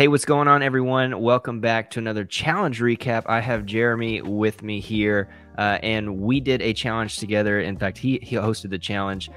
Hey, what's going on, everyone? Welcome back to another challenge recap. I have Jeremy with me here, and we did a challenge together. In fact, he hosted the challenge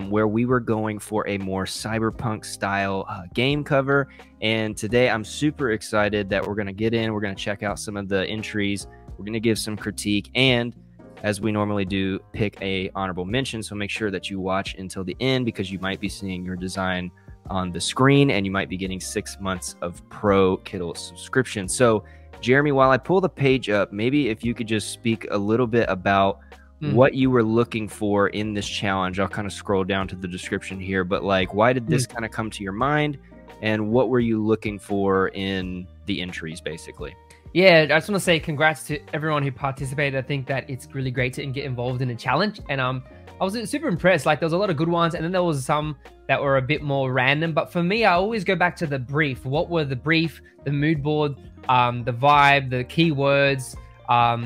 where we were going for a more cyberpunk style game cover. And today I'm super excited that we're going to get in. We're going to check out some of the entries. We're going to give some critique, and as we normally do, pick a honorable mention. So make sure that you watch until the end, because you might be seeing your design on the screen, and you might be getting 6 months of pro Kittl subscription. So Jeremy, while I pull the page up, maybe if you could just speak a little bit about what you were looking for in this challenge. I'll kind of scroll down to the description here, but like, why did this kind of come to your mind, and what were you looking for in the entries, basically? Yeah, I just want to say congrats to everyone who participated. I think that it's really great to get involved in a challenge, and I was super impressed. Like, there was a lot of good ones, and then there was some that were a bit more random. But for me, I always go back to the brief. What were the brief, the mood board, the vibe, the keywords?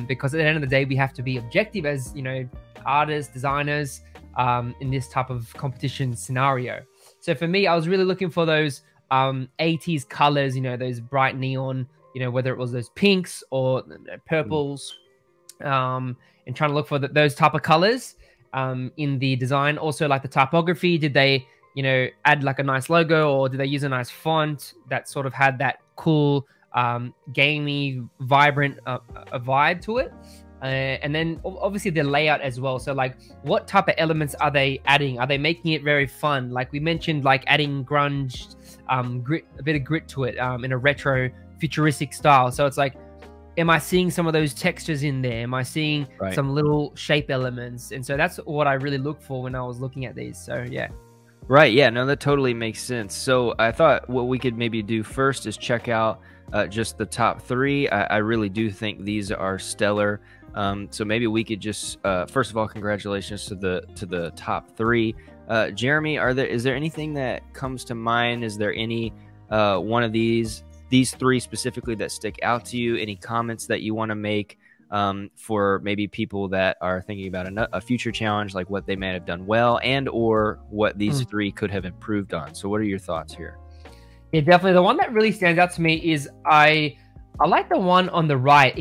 Because at the end of the day, we have to be objective as, you know, artists, designers, in this type of competition scenario. So for me, I was really looking for those 80s colors, you know, those bright neon, you know, whether it was those pinks or purples, and trying to look for those type of colors in the design. Also, like the typography, did they, you know, add like a nice logo, or did they use a nice font that sort of had that cool gamey, vibrant a vibe to it? And then obviously the layout as well. So like, what type of elements are they adding? Are they making it very fun? Like we mentioned, like adding grunge, grit, a bit of grit to it, in a retro futuristic style. So it's like, am I seeing some of those textures in there? Am I seeing some little shape elements? And so that's what I really look for when I was looking at these. So yeah. Right. Yeah, no, that totally makes sense. So I thought what we could maybe do first is check out just the top three. I really do think these are stellar. So maybe we could just first of all, congratulations to the top three. Jeremy, is there anything that comes to mind? Is there any one of these three specifically that stick out to you? Any comments that you want to make for maybe people that are thinking about a future challenge, like what they may have done well, and or what these three could have improved on? So what are your thoughts here? Yeah, definitely. The one that really stands out to me is I like the one on the right.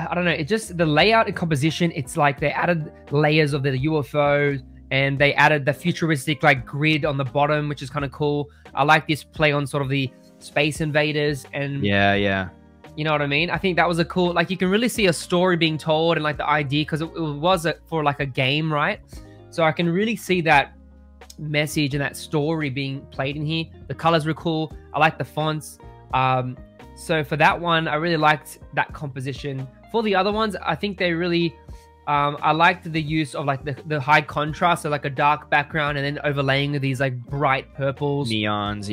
I don't know. It just, the layout and composition, it's like they added layers of the UFOs, and they added the futuristic like grid on the bottom, which is kind of cool. I like this play on sort of the Space Invaders, and yeah, you know what I mean? I think that was a cool, like, you can really see a story being told, and like the idea, because it was for like a game, right? So I can really see that message and that story being played in here. The colors were cool. I like the fonts. So for that one, I really liked that composition. For the other ones, I think they really I liked the use of like the high contrast, so like a dark background and then overlaying with these like bright purples, neons,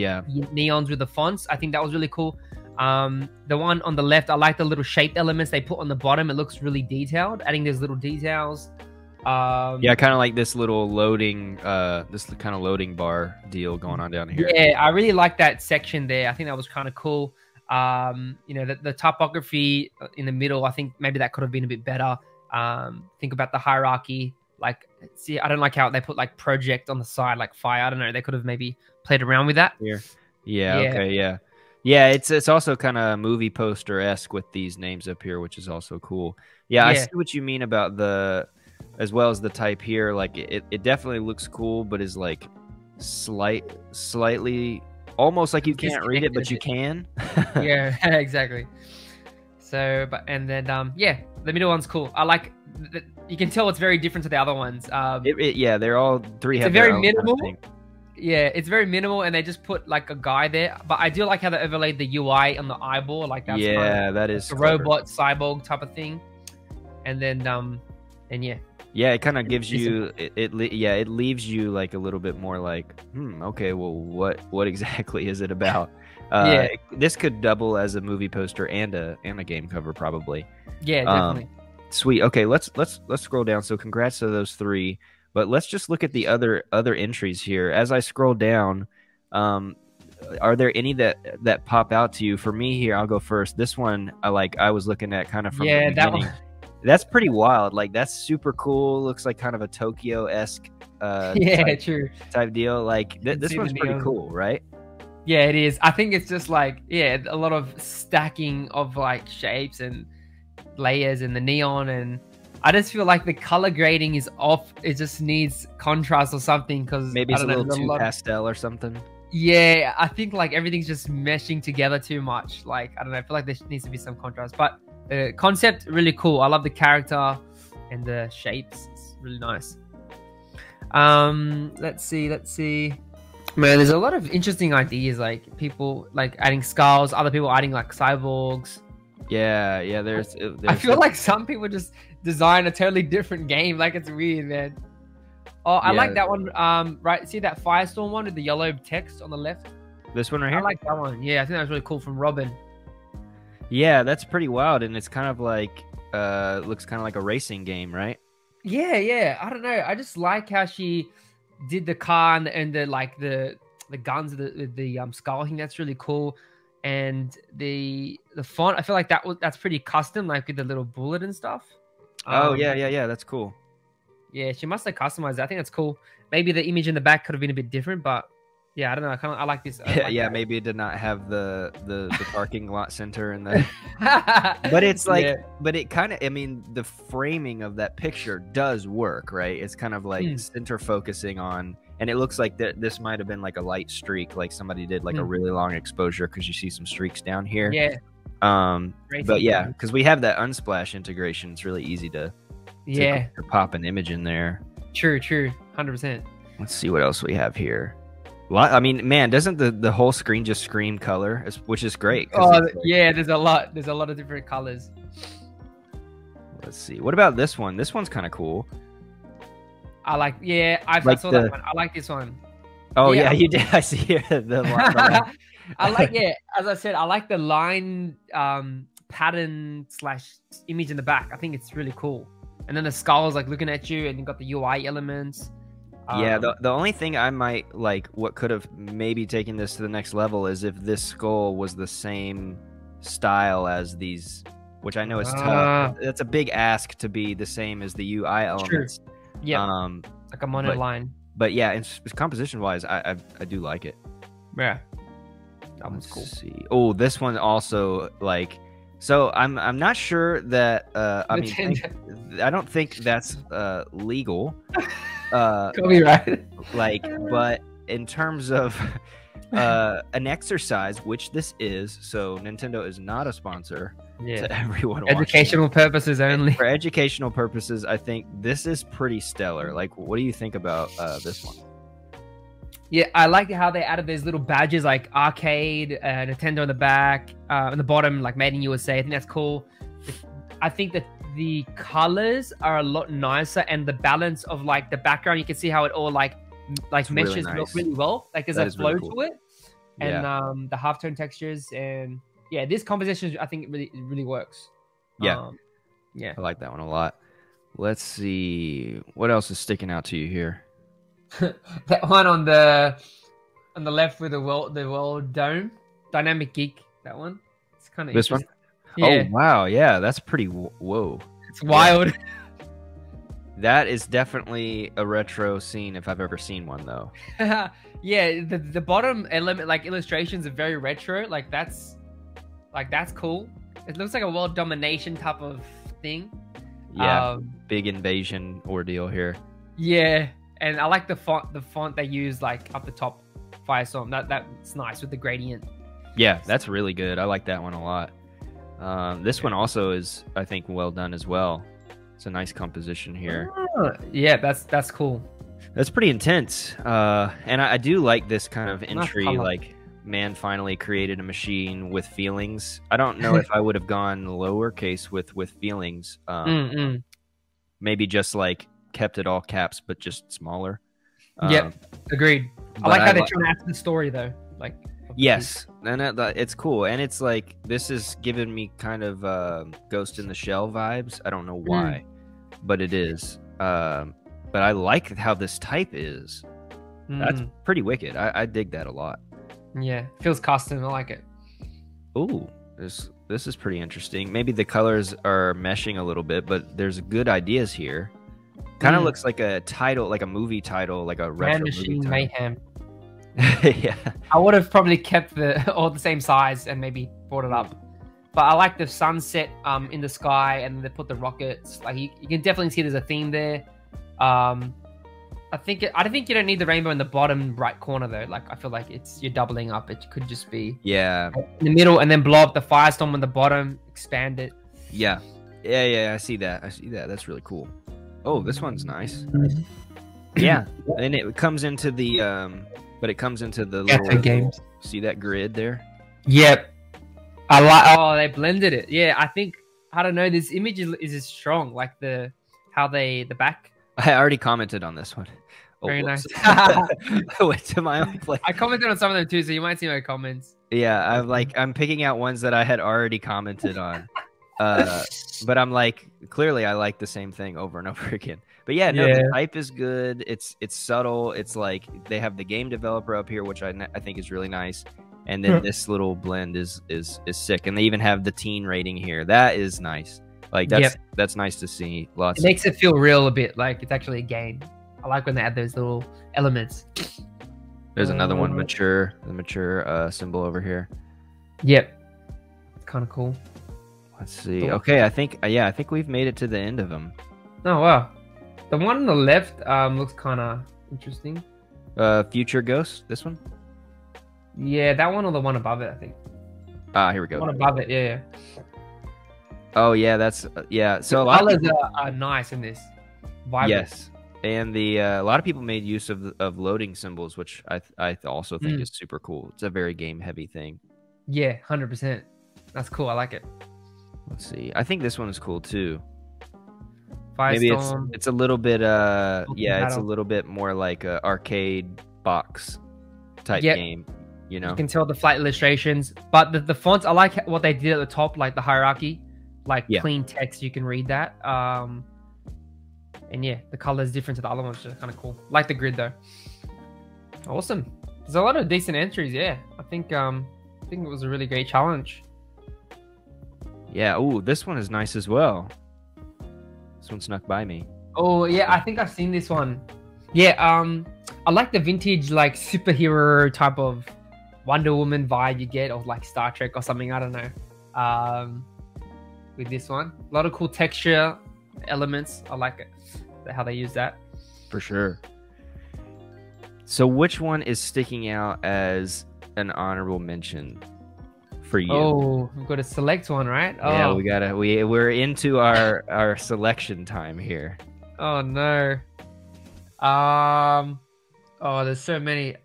neons with the fonts. I think that was really cool. The one on the left, I like the little shape elements they put on the bottom. It looks really detailed, adding those little details. Yeah, kind of like this little loading this kind of loading bar deal going on down here. Yeah, I really like that section there. I think that was kind of cool. You know, the typography in the middle, I think maybe that could have been a bit better. Think about the hierarchy. Like, see, I don't like how they put like project on the side, like fire. I don't know. They could have maybe played around with that. Yeah. Okay. Yeah. It's also kind of movie poster-esque with these names up here, which is also cool. Yeah, I see what you mean about as well as the type here. Like it definitely looks cool, but is like slightly almost like you can't read it, but you can. Yeah, exactly. So, and then yeah, the middle one's cool. I like you can tell it's very different to the other ones. Yeah, they're all three. It's very minimal. Yeah, it's very minimal, and they just put like a guy there. But I do like how they overlaid the UI on the eyeball. Like that's that is a robot cyborg type of thing. And then and yeah, it kind of gives you it leaves you like a little bit more like, okay, well, what exactly is it about? This could double as a movie poster and a game cover probably. Yeah, definitely. Sweet. Okay, let's scroll down. So congrats to those three, but let's just look at the other entries here. As I scroll down, are there any that pop out to you? For me here, I'll go first. This one I was looking at kind of from the beginning. That one. That's pretty wild. Like, that's super cool. Looks like kind of a Tokyo-esque true type deal. Like this one's pretty cool, right? Yeah, it is. I think it's just like, yeah, a lot of stacking of like shapes and layers and the neon, and I just feel like the color grading is off. It just needs contrast or something, because Maybe I it's a don't know, little there's too lot of, pastel or something. yeah, I think like everything's just meshing together too much. Like, I don't know, I feel like there needs to be some contrast, but the concept really cool. I love the character and the shapes. It's really nice. Let's see. Man, there's a lot of interesting ideas, like people like adding skulls, other people adding like cyborgs. Yeah. There's I feel like some people just design a totally different game. Like, it's weird, man. Oh, I like that one. Right, see that Firestorm one with the yellow text on the left? This one right here? I like that one. Yeah, I think that was really cool from Robin. Yeah, that's pretty wild, and it's kind of like looks kind of like a racing game, right? Yeah. I don't know. I just like how she did the car and the like the guns, the skull. I think that's really cool. And the font, I feel like that's pretty custom, like with the little bullet and stuff. Oh yeah, that's cool. Yeah, she must have customized it. I think that's cool. Maybe the image in the back could have been a bit different, but yeah, I don't know. I like this. Yeah, maybe it did not have the parking lot center and the. But it's like, yeah. But it kind of, I mean, the framing of that picture does work, right? It's kind of like center focusing on, and it looks like this might have been like a light streak, like somebody did like a really long exposure, because you see some streaks down here. Yeah. But yeah, because we have that Unsplash integration, it's really easy to pop an image in there. True, 100%. Let's see what else we have here. I mean, man, doesn't the whole screen just scream color, which is great? Oh, like, yeah, there's a lot of different colors. Let's see. What about this one? This one's kind of cool. I like, I saw that one. I like this one. Oh yeah, you did. I see here the I like, as I said, I like the line pattern / image in the back. I think it's really cool. And then the skull's like looking at you, and you got the UI elements. Yeah, the only thing I might like, what could have maybe taken this to the next level, is if this skull was the same style as these, which I know is tough. That's a big ask to be the same as the UI elements. True. Yeah, like a monoline. But yeah, composition wise, I do like it. Yeah, that one's cool. See. Oh, this one also, like, so I'm not sure that I mean, I don't think that's legal. Copyright. Like, but in terms of an exercise, which this is, so Nintendo is not a sponsor to everyone. Educational purposes only. For educational purposes, I think this is pretty stellar. Like, what do you think about this one? Yeah, I like how they added these little badges like arcade, Nintendo on the back, on the bottom, like made in USA. I think that's cool. I think that the colors are a lot nicer, and the balance of like the background, you can see how it all like meshes really well. Like there's a flow to it, and the halftone textures, and yeah, this composition I think it really works. Yeah, I like that one a lot. Let's see what else is sticking out to you here. That one on the left with the world dome, Dynamic Geek. That one. It's kind of this one. Yeah. Oh wow, yeah, that's pretty. Whoa, it's wild. That is definitely a retro scene if I've ever seen one, though. Yeah, the bottom element, like illustrations, are very retro. Like that's cool. It looks like a world domination type of thing. Yeah, big invasion ordeal here. Yeah, and I like the font they use like up the top, Firestorm. That's nice with the gradient. Yeah, that's really good. I like that one a lot. This one also is, I think, well done as well. It's a nice composition here. Yeah, that's cool. That's pretty intense. And I do like this kind of entry, like, man finally created a machine with feelings. I don't know if I would have gone lowercase with feelings. Maybe just like kept it all caps, but just smaller. Yep, agreed. I like how they're trying to add to the story, though. Like, yes, and it's cool, and it's like this is giving me kind of Ghost in the Shell vibes. I don't know why, but it is. But I like how this type is. That's pretty wicked. I dig that a lot. Yeah, feels custom. I like it. Ooh, this is pretty interesting. Maybe the colors are meshing a little bit, but there's good ideas here. Kind of looks like a title, like a movie title, like a retro movie title. Mayhem. Yeah. I would have probably kept all the same size and maybe brought it up. But I like the sunset in the sky, and they put the rockets. Like you can definitely see there's a theme there. I think you don't need the rainbow in the bottom right corner though. Like I feel like you're doubling up. It could just be in the middle, and then blow up the firestorm on the bottom, expand it. Yeah. I see that. That's really cool. Oh, this one's nice. Yeah, and it comes into the little games. See that grid there? Yep. I like. Oh, they blended it. Yeah, I don't know. This image is strong. Like the back. I already commented on this one. Oh, very nice. I went to my own place. I commented on some of them too, so you might see my comments. Yeah, I'm picking out ones that I had already commented on. But I'm like, clearly I like the same thing over and over again. But yeah, no, the type is good. It's subtle. It's like they have the game developer up here, which I think is really nice. And then this little blend is sick. And they even have the teen rating here. That is nice. Like that's nice to see. It makes it feel real a bit, like it's actually a game. I like when they add those little elements. There's another one, the mature symbol over here. Yep. It's kind of cool. Let's see. Okay, I think we've made it to the end of them. Oh wow. The one on the left looks kind of interesting. Future Ghost, this one? Yeah, that one or the one above it, I think. Here we go. The one above it, yeah. Oh yeah, that's yeah. So the colors are nice in this. Vibrant. Yes, and a lot of people made use of loading symbols, which I also think is super cool. It's a very game heavy thing. Yeah, 100%. That's cool. I like it. Let's see. I think this one is cool too. Firestorm. Maybe it's a little bit it's a little bit more like a arcade box type game. You know, you can tell the flight illustrations, but the fonts. I like what they did at the top, like the hierarchy, like clean text. You can read that. And yeah, the color is different to the other ones, which is kind of cool. Like the grid though. Awesome. There's a lot of decent entries. Yeah, I think it was a really great challenge. Yeah. Oh, this one is nice as well. This one snuck by me. Oh yeah, I think I've seen this one. Yeah. I like the vintage like superhero type of Wonder Woman vibe you get, or like Star Trek or something. I don't know. With this one, a lot of cool texture elements. I like it, how they use that. For sure. So which one is sticking out as an honorable mention for you? Oh, we've got to select one, right? Oh. Yeah, we're into our selection time here. Oh no. Oh, there's so many.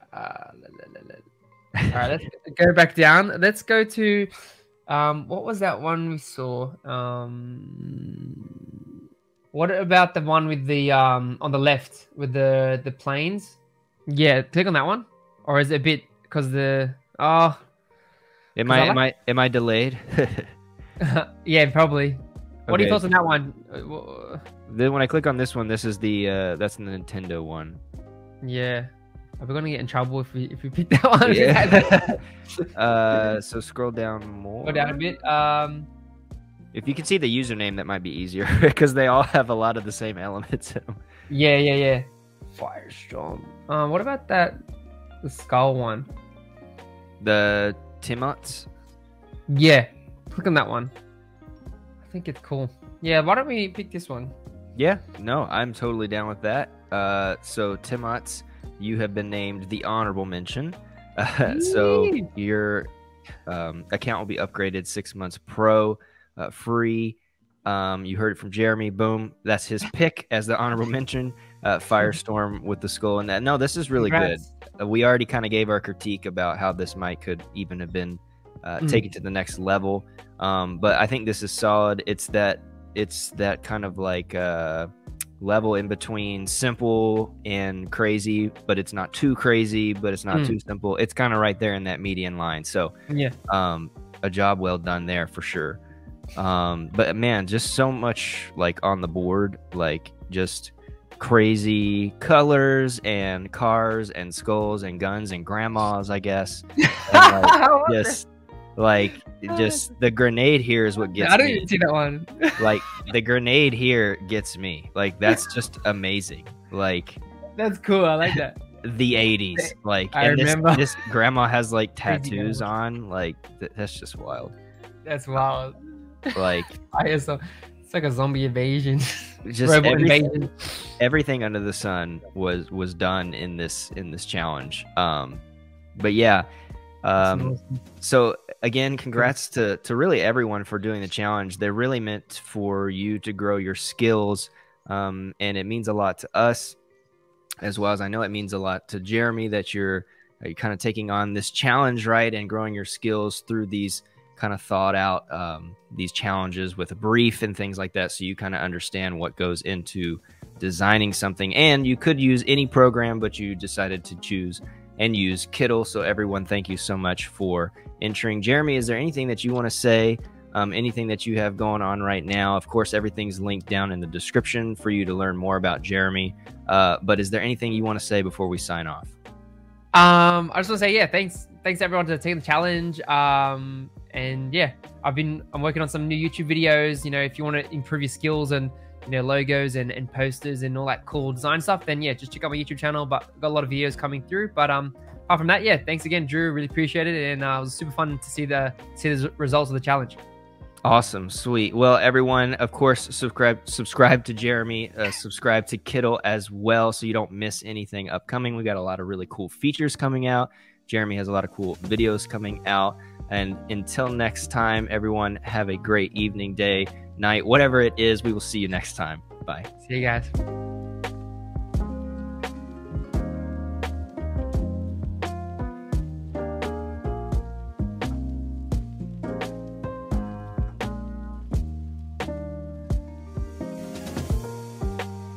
All right, let's go back down. Let's go to what was that one we saw? What about the one with the on the left with the planes? Yeah, click on that one. Or is it a bit because the Am I delayed? Yeah, probably. What are your thoughts on that one? Then when I click on this one, this is that's the Nintendo one. Yeah. Are we gonna get in trouble if we pick that one? Yeah. So scroll down more. Go down a bit. If you can see the username, that might be easier because they all have a lot of the same elements in them. Yeah. Firestorm. What about the skull one? The Timots? Yeah. Click on that one. I think it's cool. Yeah, why don't we pick this one? Yeah, no, I'm totally down with that. So Timots, you have been named the honorable mention. So your account will be upgraded 6 months pro, free. You heard it from Jeremy. Boom, that's his pick as the honorable mention. Firestorm with the skull and that. No, this is really good. We already kind of gave our critique about how this could even have been taken to the next level. But I think this is solid. It's that kind of like level in between simple and crazy, but it's not too crazy, but it's not too simple. It's kind of right there in that median line. So yeah, a job well done there for sure. But man, just so much like on the board, like just crazy colors and cars and skulls and guns and grandmas, I guess. And just the grenade here is what gets me. I didn't even see that one. Like the grenade here gets me. Like that's just amazing. Like that's cool. I like that. the 80s. Like, I and remember. this grandma has like Crazy tattoos grandma. on. Like, that's just wild. That's wild. Like, It's like a zombie invasion. just Robot invasion. everything under the sun was done in this challenge. But yeah. So again, congrats to really everyone for doing the challenge. They're really meant for you to grow your skills, and it means a lot to us, as well as I know it means a lot to Jeremy that you're kind of taking on this challenge, right, and growing your skills through these kind of thought out these challenges with a brief and things like that, so you kind of understand what goes into designing something. And you could use any program, but you decided to choose and use Kittl. So everyone, thank you so much for entering. Jeremy, is there anything that you want to say? Anything that you have going on right now? Of course, everything's linked down in the description for you to learn more about Jeremy. But is there anything you want to say before we sign off? I just want to say, yeah, thanks everyone to taking the challenge. And yeah, I'm working on some new YouTube videos. You know, if you want to improve your skills and, you know, logos and posters and all that cool design stuff, then yeah, just check out my YouTube channel. But I've got a lot of videos coming through. But apart from that, yeah, thanks again, Drew. Really appreciate it, and it was super fun to see the results of the challenge. Awesome, sweet. Well, everyone, of course, subscribe to Jeremy, subscribe to Kittl as well, so you don't miss anything upcoming. We got a lot of really cool features coming out. Jeremy has a lot of cool videos coming out. And until next time, everyone, have a great evening, day, night, whatever it is. We will see you next time. Bye. See you guys.